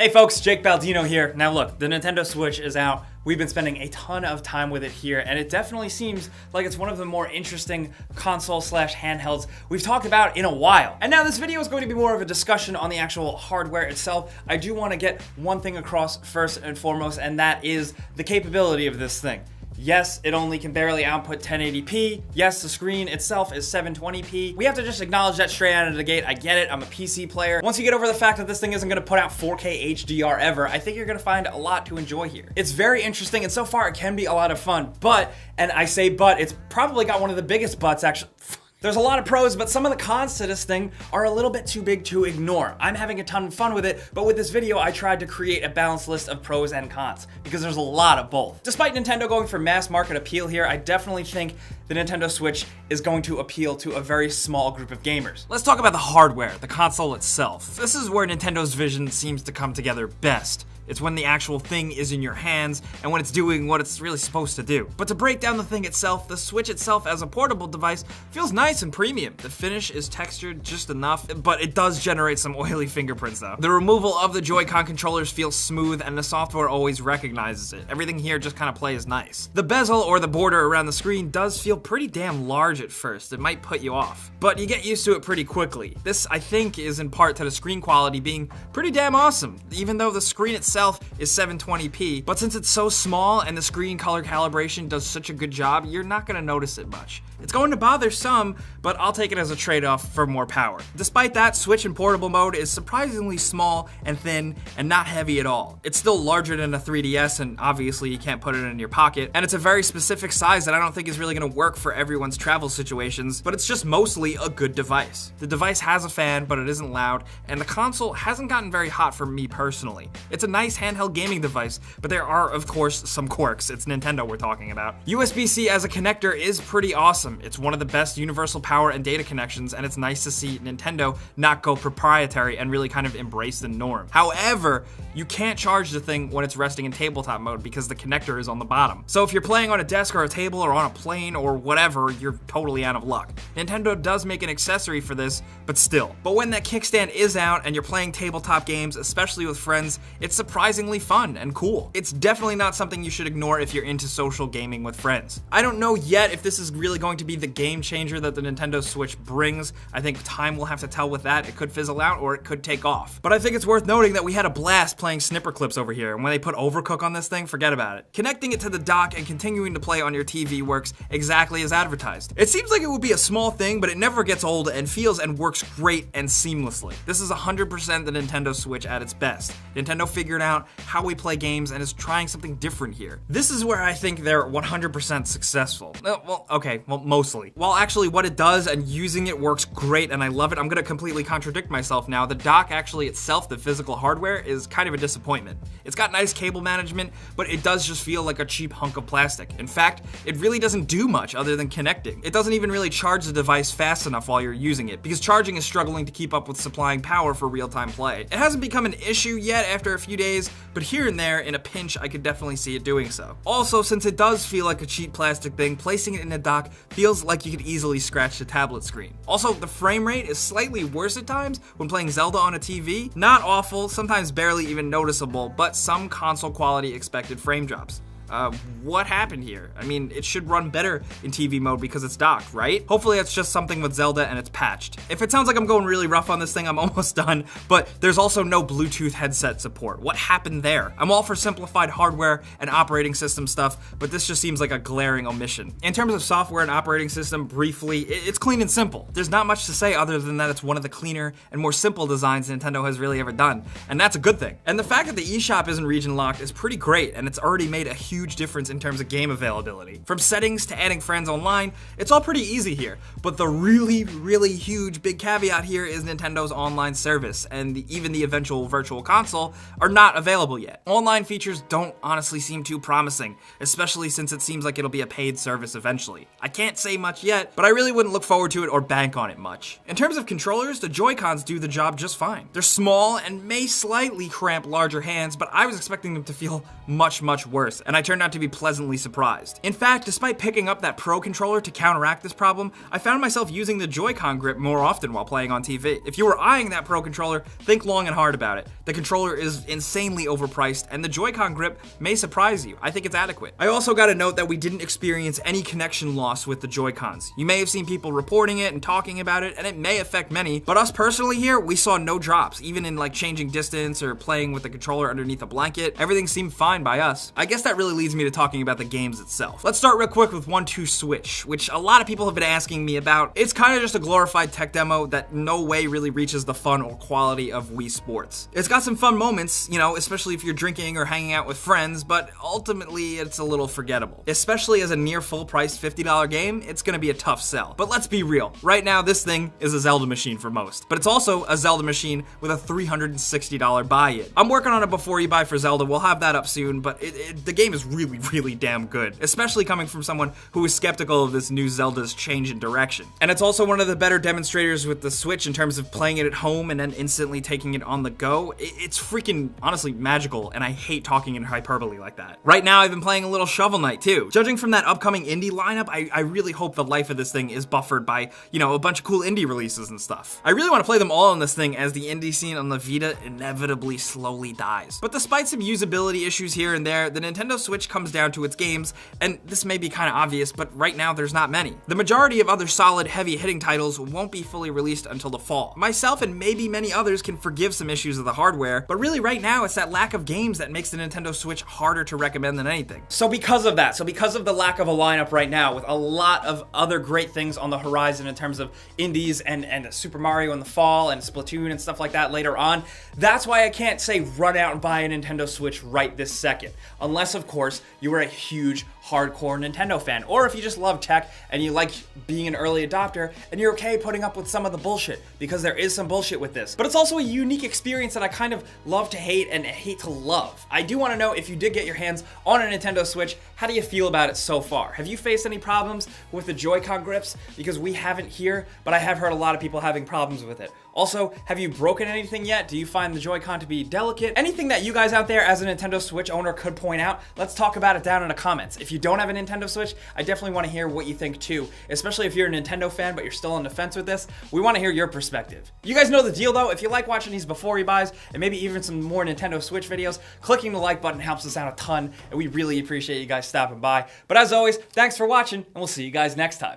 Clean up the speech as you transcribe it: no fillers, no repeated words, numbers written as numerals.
Hey folks, Jake Baldino here. Now look, the Nintendo Switch is out. We've been spending a ton of time with it here, and it definitely seems like it's one of the more interesting console/handhelds we've talked about in a while. And now this video is going to be more of a discussion on the actual hardware itself. I do want to get one thing across first and foremost, and that is the capability of this thing. Yes, it only can barely output 1080p. Yes, the screen itself is 720p. We have to just acknowledge that straight out of the gate. I get it, I'm a PC player. Once you get over the fact that this thing isn't gonna put out 4K HDR ever, I think you're gonna find a lot to enjoy here. It's very interesting, and so far it can be a lot of fun, but, and I say but, it's probably got one of the biggest buts actually. There's a lot of pros, but some of the cons to this thing are a little bit too big to ignore. I'm having a ton of fun with it, but with this video, I tried to create a balanced list of pros and cons, because there's a lot of both. Despite Nintendo going for mass market appeal here, I definitely think the Nintendo Switch is going to appeal to a very small group of gamers. Let's talk about the hardware, the console itself. This is where Nintendo's vision seems to come together best. It's when the actual thing is in your hands and when it's doing what it's really supposed to do. But to break down the thing itself, the Switch itself as a portable device feels nice and premium. The finish is textured just enough, but it does generate some oily fingerprints though. The removal of the Joy-Con controllers feels smooth and the software always recognizes it. Everything here just kind of plays nice. The bezel or the border around the screen does feel pretty damn large at first. It might put you off, but you get used to it pretty quickly. This, I think, is in part to the screen quality being pretty damn awesome, even though the screen itself is 720p, but since it's so small and the screen color calibration does such a good job, you're not gonna notice it much. It's going to bother some, but I'll take it as a trade-off for more power. Despite that, Switch in portable mode is surprisingly small and thin and not heavy at all. It's still larger than a 3DS, and obviously you can't put it in your pocket, and it's a very specific size that I don't think is really gonna work for everyone's travel situations, but it's just mostly a good device. The device has a fan, but it isn't loud, and the console hasn't gotten very hot for me personally. It's a nice handheld gaming device, but there are, of course, some quirks. It's Nintendo we're talking about. USB-C as a connector is pretty awesome. It's one of the best universal power and data connections, and it's nice to see Nintendo not go proprietary and really kind of embrace the norm. However, you can't charge the thing when it's resting in tabletop mode because the connector is on the bottom. So if you're playing on a desk or a table or on a plane or whatever, you're totally out of luck. Nintendo does make an accessory for this, but still. But when that kickstand is out and you're playing tabletop games, especially with friends, it's surprisingly fun and cool. It's definitely not something you should ignore if you're into social gaming with friends. I don't know yet if this is really going to be the game changer that the Nintendo Switch brings. I think time will have to tell with that. It could fizzle out or it could take off. But I think it's worth noting that we had a blast playing Snipper Clips over here, and when they put Overcook on this thing, forget about it. Connecting it to the dock and continuing to play on your TV works exactly as advertised. It seems like it would be a small thing, but it never gets old and feels and works great and seamlessly. This is 100% the Nintendo Switch at its best. Nintendo figured out how we play games and is trying something different here. This is where I think they're 100% successful. Well, mostly. While actually what it does and using it works great and I love it, I'm gonna completely contradict myself now. The dock actually itself, the physical hardware, is kind of a disappointment. It's got nice cable management, but it does just feel like a cheap hunk of plastic. In fact, it really doesn't do much other than connecting. It doesn't even really charge the device fast enough while you're using it, because charging is struggling to keep up with supplying power for real-time play. It hasn't become an issue yet after a few days, but here and there, in a pinch, I could definitely see it doing so. Also, since it does feel like a cheap plastic thing, placing it in a dock feels like you could easily scratch the tablet screen. Also, the frame rate is slightly worse at times when playing Zelda on a TV. Not awful, sometimes barely even noticeable, but some console quality expected frame drops. What happened here? I mean, it should run better in TV mode because it's docked, right? Hopefully it's just something with Zelda and it's patched. If it sounds like I'm going really rough on this thing, I'm almost done, but there's also no Bluetooth headset support. What happened there? I'm all for simplified hardware and operating system stuff, but this just seems like a glaring omission. In terms of software and operating system, briefly, it's clean and simple. There's not much to say other than that it's one of the cleaner and more simple designs Nintendo has really ever done, and that's a good thing. And the fact that the eShop isn't region locked is pretty great, and it's already made a huge difference in terms of game availability. From settings to adding friends online, it's all pretty easy here. But the really huge big caveat here is Nintendo's online service, and even the eventual virtual console are not available yet. Online features don't honestly seem too promising, especially since it seems like it'll be a paid service eventually. I can't say much yet, but I really wouldn't look forward to it or bank on it much. In terms of controllers, the Joy-Cons do the job just fine. They're small and may slightly cramp larger hands, but I was expecting them to feel much worse, and I turned out to be pleasantly surprised. In fact, despite picking up that Pro controller to counteract this problem, I found myself using the Joy-Con grip more often while playing on TV. If you were eyeing that Pro controller, think long and hard about it. The controller is insanely overpriced, and the Joy-Con grip may surprise you. I think it's adequate. I also got to note that we didn't experience any connection loss with the Joy-Cons. You may have seen people reporting it and talking about it, and it may affect many, but us personally here, we saw no drops, even in like changing distance or playing with the controller underneath a blanket. Everything seemed fine by us. I guess that really leads me to talking about the games itself. Let's start real quick with 1-2 Switch, which a lot of people have been asking me about. It's kind of just a glorified tech demo that no way really reaches the fun or quality of Wii Sports. It's got some fun moments, you know, especially if you're drinking or hanging out with friends, but ultimately it's a little forgettable. Especially as a near full price $50 game, it's gonna be a tough sell. But let's be real, right now this thing is a Zelda machine for most, but it's also a Zelda machine with a $360 buy-in. I'm working on a before you buy for Zelda, we'll have that up soon, but the game is really damn good, especially coming from someone who is skeptical of this new Zelda's change in direction. And it's also one of the better demonstrators with the Switch in terms of playing it at home and then instantly taking it on the go. It's freaking, honestly, magical, and I hate talking in hyperbole like that. Right now, I've been playing a little Shovel Knight too. Judging from that upcoming indie lineup, I really hope the life of this thing is buffered by, you know, a bunch of cool indie releases and stuff. I really want to play them all on this thing as the indie scene on the Vita inevitably slowly dies. But despite some usability issues here and there, the Nintendo Switch comes down to its games, and this may be kind of obvious, but right now there's not many. The majority of other solid, heavy-hitting titles won't be fully released until the fall. Myself and maybe many others can forgive some issues of the hardware, but really right now it's that lack of games that makes the Nintendo Switch harder to recommend than anything. So because of the lack of a lineup right now, with a lot of other great things on the horizon in terms of indies and Super Mario in the fall and Splatoon and stuff like that later on, that's why I can't say run out and buy a Nintendo Switch right this second. Unless, of course, you are a huge, hardcore Nintendo fan, or if you just love tech and you like being an early adopter and you're okay putting up with some of the bullshit, because there is some bullshit with this. But it's also a unique experience that I kind of love to hate and hate to love. I do want to know, if you did get your hands on a Nintendo Switch, how do you feel about it so far? Have you faced any problems with the Joy-Con grips? Because we haven't here, but I have heard a lot of people having problems with it. Also, have you broken anything yet? Do you find the Joy-Con to be delicate? Anything that you guys out there as a Nintendo Switch owner could point out, let's talk about it down in the comments. If you don't have a Nintendo Switch, I definitely want to hear what you think too, especially if you're a Nintendo fan but you're still on the fence with this. We want to hear your perspective. You guys know the deal though. If you like watching these before you buys and maybe even some more Nintendo Switch videos, clicking the like button helps us out a ton, and we really appreciate you guys stopping by. But as always, thanks for watching, and we'll see you guys next time.